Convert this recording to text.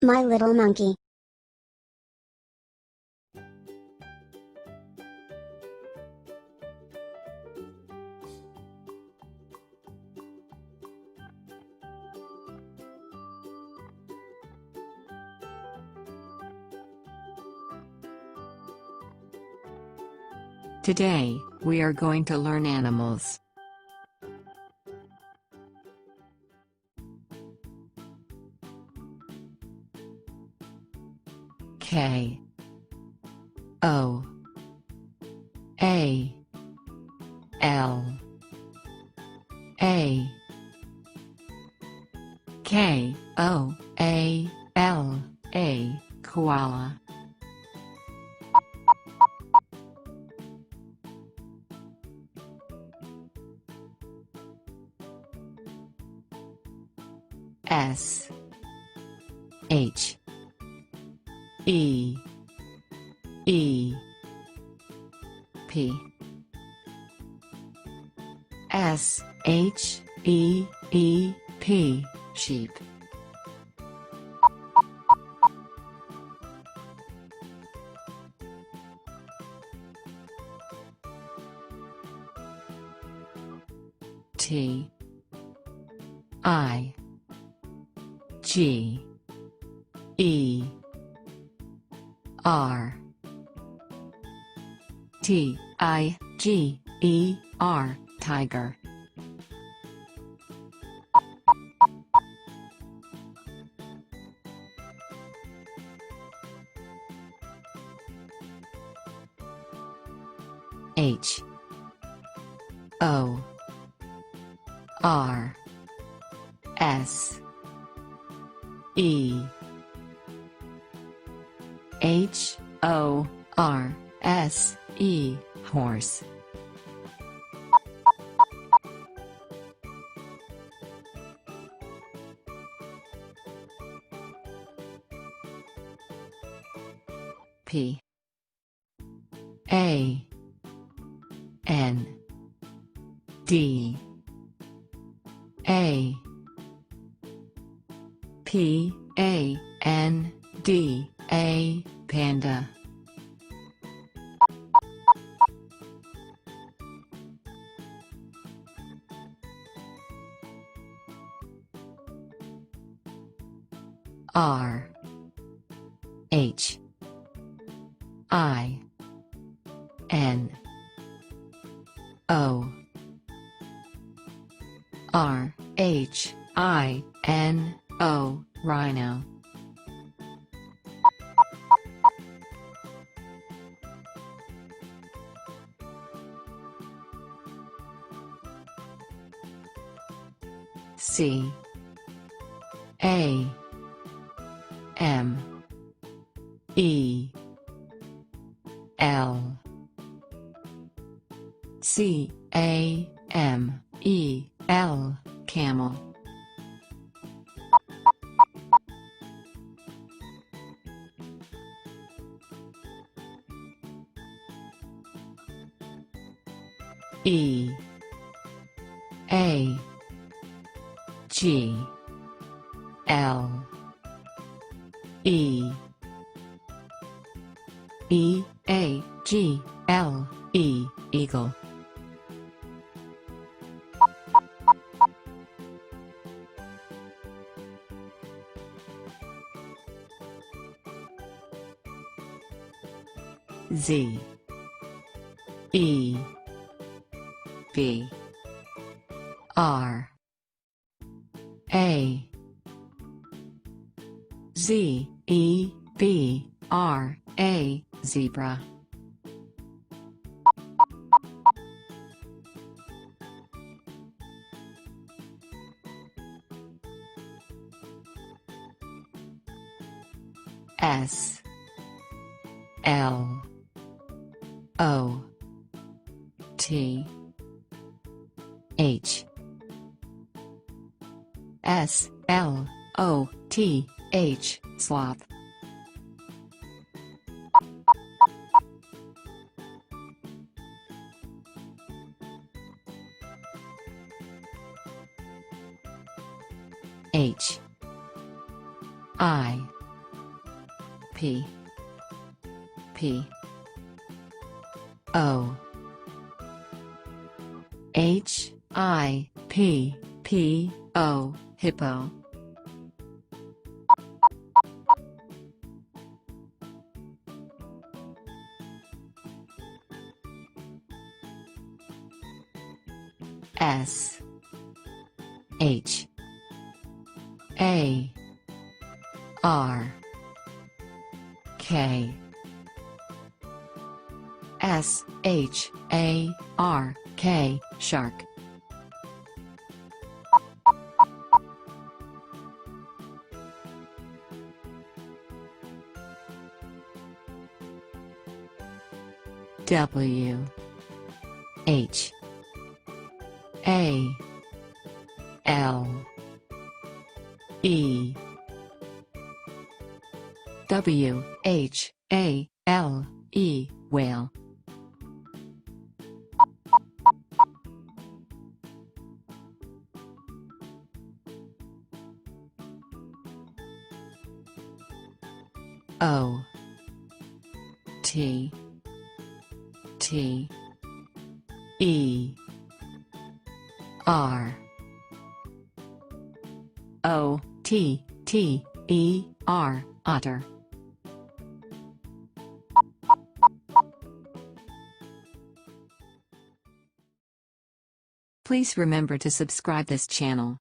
My little monkey. Today, we are going to learn animals. K O A L A K O A L A Koala. S H E E P S H E E P Sheep. T I G E R T I G E R Tiger. H O R S E H O R S E Horse. P A N D A P A N D A Panda. R H I N O R H I N O Rhino. C A M E L C A M E L Camel. E A G L E E A G L E Eagle. Z E B R A Z E B R A Zebra. S L O T H S L O T H Sloth. H I P P O HIPPO hippo. S H A R K SHARK shark. W H A L E whale. O T T E R otter. Please remember to subscribe this channel.